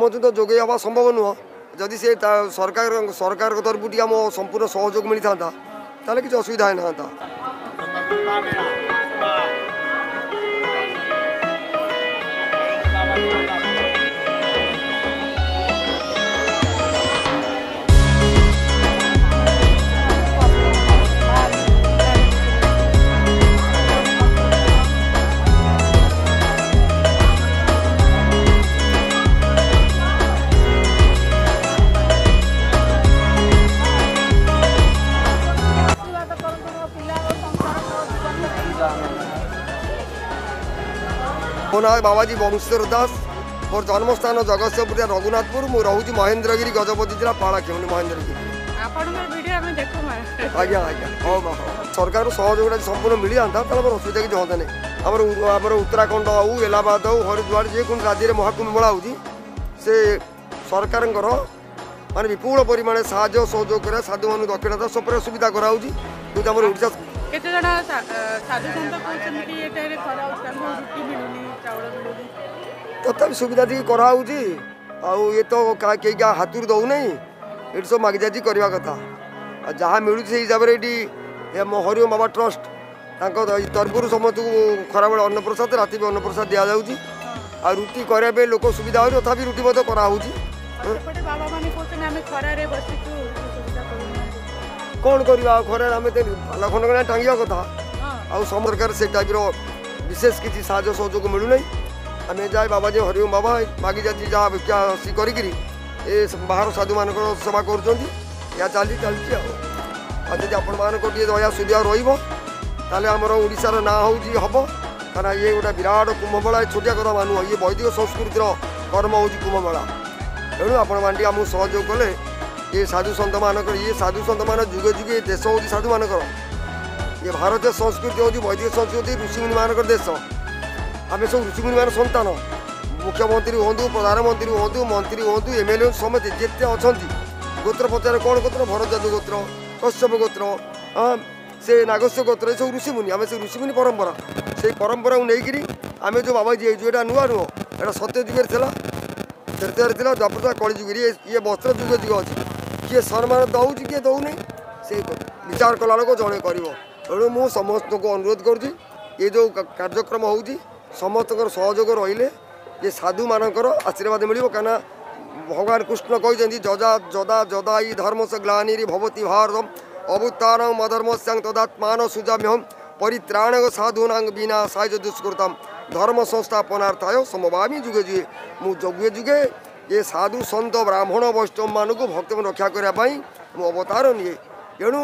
तो जोगे हवा संभव नुह जदि से सरकार तरफ आम संपूर्ण सहयोग मिलता ताले किसी असुविधा है ना। मो ना बाबाजी वंशधर दास मोर जन्मस्थान जगतसिंहपुर रघुनाथपुर मु रोचे महेंद्रगिरी गजपति जिला पाड़ाखेमुनी महेंद्रगिरी आज्ञा आज्ञा हाँ सरकार सहयोग संपूर्ण मिल जाता मोर असुविधा किसी होता नहीं। आमर उत्तराखंड हो इलाहाबाद हो हरिद्वार जेको राज्य में महाकुंभ मेला हो से सरकार माने विपुल परिमाण साहय सहयोग कर साधु मान दक्षिणता सब सुविधा कराऊँगी तथा सुविधा टी कराऊँगी ये तो कई क्या हाथ दौना ये सब मागिजाची करवा कथा जहाँ मिलूँ से हिसाब से ये हरिओम बाबा ट्रस्ट तरफ समस्त खरा बेले अन्नप्रसाद राति भी अन्नप्रसाद दि जाऊँगी आ रुटी करने लोक सुविधा हो तथा रुटी कराऊँगी कौन करवा खरा आम पाला खंड टांगिया कथा आउ सरकार से टाइप विशेष किसी साहय सहयोग मिलूना आम जाए बाबाजी हरिओम बाबा मागी जाती जहाँ भिक्षा करी बाहर साधु मान सेवा कर चली चलती आदि आपण मान दया सुविधा रमर ओडार ना हूँ हम क्या ये गोटे विराट कुंभमेला छोटिया कथा मानु ये वैदिक संस्कृतिर कर्म हूँ कुंभमेला तेणु आपण मान आमको सहयोग कले ये साधु सत मान ये साधु सत मान जुगे जुगे देश हूँ साधु मान ये भारतीय संस्कृति हूँ वैदिक संस्कृति ऋषिमुनि मान देश आम सब ऋषिमुनि मान संतान मुख्यमंत्री हूँ प्रधानमंत्री हूँ मंत्री हूँ एमएलए समस्त जिते अच्छा गोत्र पचारे कौन गोत्र भरद्वाज गोत्र कश्यप गोत्र से नागस्य गोत्र ये सब ऋषिमुनि आम से ऋषिमुनि परंपरा से परंपरा को लेकिन आम जो बाबाजी ये नुआ नुह यहाँ सत्य जुगे त्रेतार द्वापर कली जुगे ये वस्त्र जुगे जुगे अच्छी किए सम्मान दौर किए दौनी से विचार कला लोक जड़े कर तेणु मु समस्त को अनुरोध करुँच ये जो कार्यक्रम हो समस्त सहयोग रही ये साधु मानकर आशीर्वाद मिल कहीं भगवान कृष्ण कहते जजा जदा जदा ई धर्म से ग्लानि भवती भारतम अभुत्थान मधर्म संग तदात्मान सुजाम्यहम परित्राणक साधूना बिना साय दुष्कृतम धर्म संस्थापनार्थाय समवामी जुगे जुगे मु जुगे जुगे ये साधु सन्त ब्राह्मण वैष्णव मान को भक्त में रक्षा करने मु अवतार निए तेणु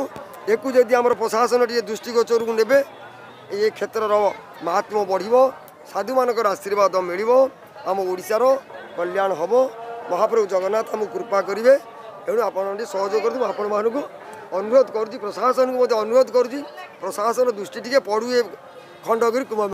एक जदि आम प्रशासन टे दृष्टिगोचर को ने ये क्षेत्र महात्म्य बढ़ो साधु मानकर आशीर्वाद मिल आम ओडार कल्याण हम महाप्रभु जगन्नाथ आम कृपा करेंगे तेणु आप सहयोग कर आपण मानक अनुरोध कर प्रशासन को अनुरोध कर प्रशासन दृष्टि टे पड़ू खंडगिरी कुंभ